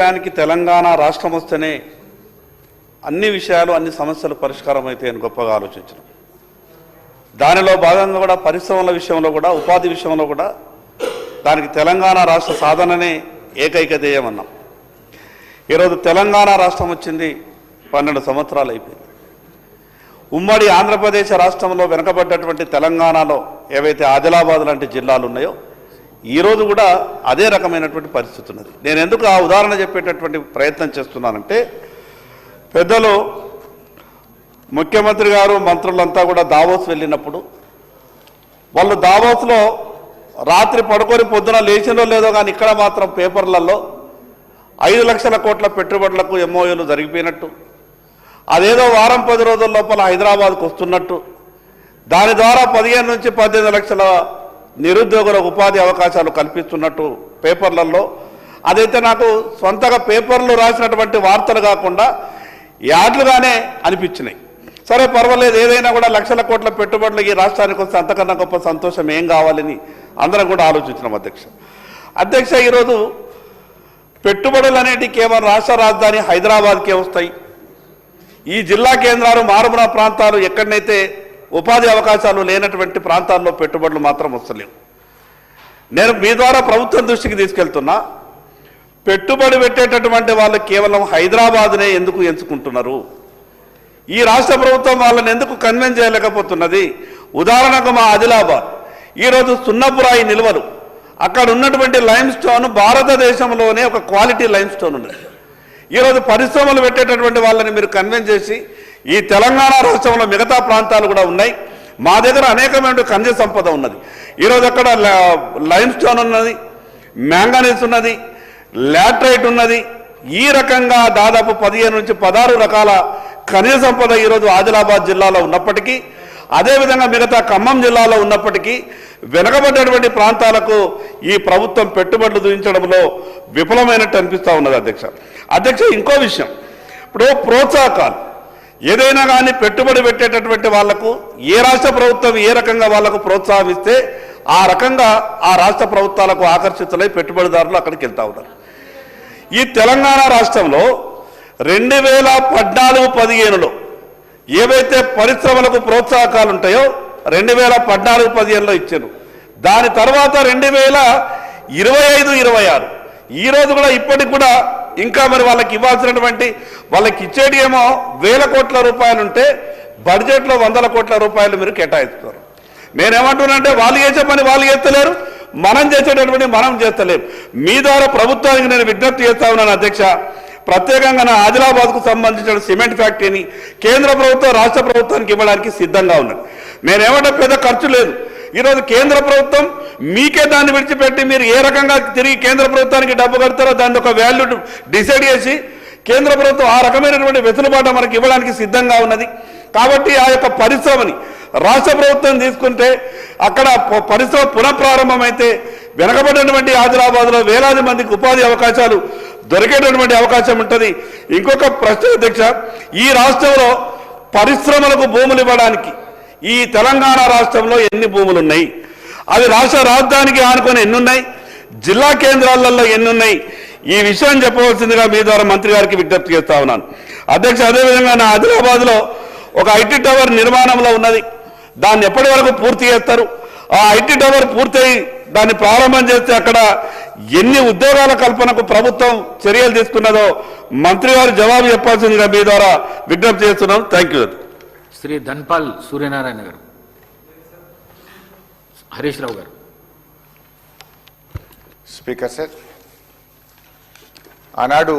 దానికి తెలంగాణ రాష్ట్రం వస్తేనే అన్ని విషయాలు అన్ని సమస్యలు పరిష్కారం అవుతాయని గొప్పగా ఆలోచించడం. దానిలో భాగంగా కూడా పరిశ్రమల విషయంలో కూడా ఉపాధి విషయంలో కూడా దానికి తెలంగాణ రాష్ట్ర సాధననే ఏకైక ధ్యేయం అన్నాం. ఈరోజు తెలంగాణ రాష్ట్రం వచ్చింది 12 సంవత్సరాలు అయిపోయింది. ఉమ్మడి ఆంధ్రప్రదేశ్ రాష్ట్రంలో వెనుకబడ్డటువంటి తెలంగాణలో ఏవైతే ఆదిలాబాద్ లాంటి జిల్లాలు ఉన్నాయో ఈరోజు కూడా అదే రకమైనటువంటి పరిస్థితి ఉన్నది. నేను ఎందుకు ఆ ఉదాహరణ చెప్పేటటువంటి ప్రయత్నం చేస్తున్నానంటే, పెద్దలు ముఖ్యమంత్రి గారు మంత్రులంతా కూడా దావోస్ వెళ్ళినప్పుడు వాళ్ళు దావోస్లో రాత్రి పడుకొని పొద్దున లేచినో లేదో కానీ ఇక్కడ మాత్రం పేపర్లలో 5 లక్షల కోట్ల పెట్టుబడులకు ఎంఓయూలు జరిగిపోయినట్టు, అదేదో వారం 10 రోజుల లోపల హైదరాబాద్కు వస్తున్నట్టు, దాని ద్వారా 15 నుంచి 18 లక్షల నిరుద్యోగులకు ఉపాధి అవకాశాలు కల్పిస్తున్నట్టు పేపర్లలో, అదైతే నాకు సొంతగా పేపర్లు రాసినటువంటి వార్తలు కాకుండా యాడ్లుగానే అనిపించినాయి. సరే పర్వాలేదు, ఏదైనా కూడా లక్షల కోట్ల పెట్టుబడులు ఈ రాష్ట్రానికి వస్తే అంతకన్నా గొప్ప సంతోషం ఏం కావాలని అందరం కూడా ఆలోచించినాం. అధ్యక్ష ఈరోజు పెట్టుబడులు అనేటివి కేవలం రాష్ట్ర రాజధాని హైదరాబాద్కే వస్తాయి. ఈ జిల్లా కేంద్రాలు మారుమూల ప్రాంతాలు ఎక్కడనైతే ఉపాధి అవకాశాలు లేనటువంటి ప్రాంతాల్లో పెట్టుబడులు మాత్రం వస్తలేవు. నేను మీ ద్వారా ప్రభుత్వం దృష్టికి తీసుకెళ్తున్నా, పెట్టుబడి పెట్టేటటువంటి వాళ్ళు కేవలం హైదరాబాద్నే ఎందుకు ఎంచుకుంటున్నారు? ఈ రాష్ట్ర ప్రభుత్వం వాళ్ళని ఎందుకు కన్విన్స్ చేయలేకపోతున్నది? ఉదాహరణకు మా ఆదిలాబాద్ ఈరోజు సున్నపురాయి నిల్వలు, అక్కడ ఉన్నటువంటి లైమ్ స్టోన్ భారతదేశంలోనే ఒక క్వాలిటీ లైమ్ స్టోన్ ఉన్నది. ఈరోజు పరిశ్రమలు పెట్టేటటువంటి వాళ్ళని మీరు కన్విన్స్ చేసి, ఈ తెలంగాణ రాష్ట్రంలో మిగతా ప్రాంతాలు కూడా ఉన్నాయి, మా దగ్గర అనేకమైన ఖనిజ సంపద ఉన్నది. ఈరోజు అక్కడ లైమ్ స్టోన్ ఉన్నది, మ్యాంగనీస్ ఉన్నది, లాటరైట్ ఉన్నది. ఈ రకంగా దాదాపు 15 నుంచి 16 రకాల ఖనిజ సంపద ఈరోజు ఆదిలాబాద్ జిల్లాలో ఉన్నప్పటికీ, అదేవిధంగా మిగతా ఖమ్మం జిల్లాలో ఉన్నప్పటికీ వెనుకబడ్డటువంటి ప్రాంతాలకు ఈ ప్రభుత్వం పెట్టుబడులు చూపించడంలో విఫలమైనట్టు అనిపిస్తూ ఉన్నది. అధ్యక్ష ఇంకో విషయం, ఇప్పుడు ప్రోత్సాహకాలు ఏదైనా కానీ పెట్టుబడి పెట్టేటటువంటి వాళ్లకు ఏ రాష్ట్ర ప్రభుత్వం ఏ రకంగా వాళ్లకు ప్రోత్సాహిస్తే ఆ రకంగా ఆ రాష్ట్ర ప్రభుత్వాలకు ఆకర్షితులై పెట్టుబడిదారులు అక్కడికి వెళ్తూ ఉన్నారు. ఈ తెలంగాణ రాష్ట్రంలో 2014-15లో ఏవైతే పరిశ్రమలకు ప్రోత్సాహకాలు ఉంటాయో 2014-15లో ఇచ్చారు. దాని తర్వాత 2025-26 ఈరోజు కూడా ఇప్పటికి కూడా ఇంకా మరి వాళ్ళకి ఇవ్వాల్సినటువంటి వాళ్ళకి ఇచ్చేటి ఏమో 1000 కోట్ల రూపాయలు ఉంటే బడ్జెట్లో 100 కోట్ల రూపాయలు మీరు కేటాయిస్తున్నారు. నేనేమంటున్నానంటే వాళ్ళు చేసే పని వాళ్ళు చేస్తలేరు, మనం చేసేటటువంటి మనం చేస్తలేము. మీ ద్వారా ప్రభుత్వానికి నేను విజ్ఞప్తి చేస్తా ఉన్నాను అధ్యక్ష, ప్రత్యేకంగా నా ఆదిలాబాద్కు సంబంధించిన సిమెంట్ ఫ్యాక్టరీని కేంద్ర ప్రభుత్వం రాష్ట్ర ప్రభుత్వానికి ఇవ్వడానికి సిద్ధంగా ఉన్నది. నేనేమంటే పెద్ద ఖర్చు లేదు. ఈరోజు కేంద్ర ప్రభుత్వం మీకే దాన్ని విడిచిపెట్టి మీరు ఏ రకంగా తిరిగి కేంద్ర ప్రభుత్వానికి డబ్బు కడతారో దాన్ని ఒక వాల్యూ డిసైడ్ చేసి కేంద్ర ప్రభుత్వం ఆ రకమైనటువంటి వెసులుబాటు మనకి ఇవ్వడానికి సిద్ధంగా ఉన్నది. కాబట్టి ఆ యొక్క పరిశ్రమని రాష్ట్ర ప్రభుత్వం తీసుకుంటే అక్కడ పరిశ్రమ పునఃప్రారంభమైతే వెనకబడినటువంటి ఆదిలాబాద్లో వేలాది మందికి ఉపాధి అవకాశాలు దొరికేటటువంటి అవకాశం ఉంటుంది. ఇంకొక ప్రశ్న అధ్యక్ష, ఈ రాష్ట్రంలో పరిశ్రమలకు భూములు ఇవ్వడానికి ఈ తెలంగాణ రాష్ట్రంలో ఎన్ని భూములు ఉన్నాయి? అవి రాష్ట్ర రాజధానికి ఆనుకొని ఎన్నున్నాయి? జిల్లా కేంద్రాలలో ఎన్నున్నాయి? ఈ విషయం చెప్పవలసిందిగా మీ ద్వారా మంత్రి గారికి విజ్ఞప్తి చేస్తా ఉన్నాను. అధ్యక్ష అదేవిధంగా నా ఆదిలాబాద్లో ఒక ఐటీ టవర్ నిర్మాణంలో ఉన్నది, దాన్ని ఎప్పటి వరకు పూర్తి చేస్తారు? ఆ ఐటీ టవర్ పూర్తయి దాన్ని ప్రారంభం చేస్తే అక్కడ ఎన్ని ఉద్యోగాల కల్పనకు ప్రభుత్వం చర్యలు తీసుకున్నదో మంత్రి గారు జవాబు చెప్పాల్సిందిగా మీ ద్వారా విజ్ఞప్తి చేస్తున్నాం. Thank you. శ్రీ ధన్పాల్ సూర్యనారాయణ గారు. హరీష్ రావు గారు. స్పీకర్ సార్, ఆనాడు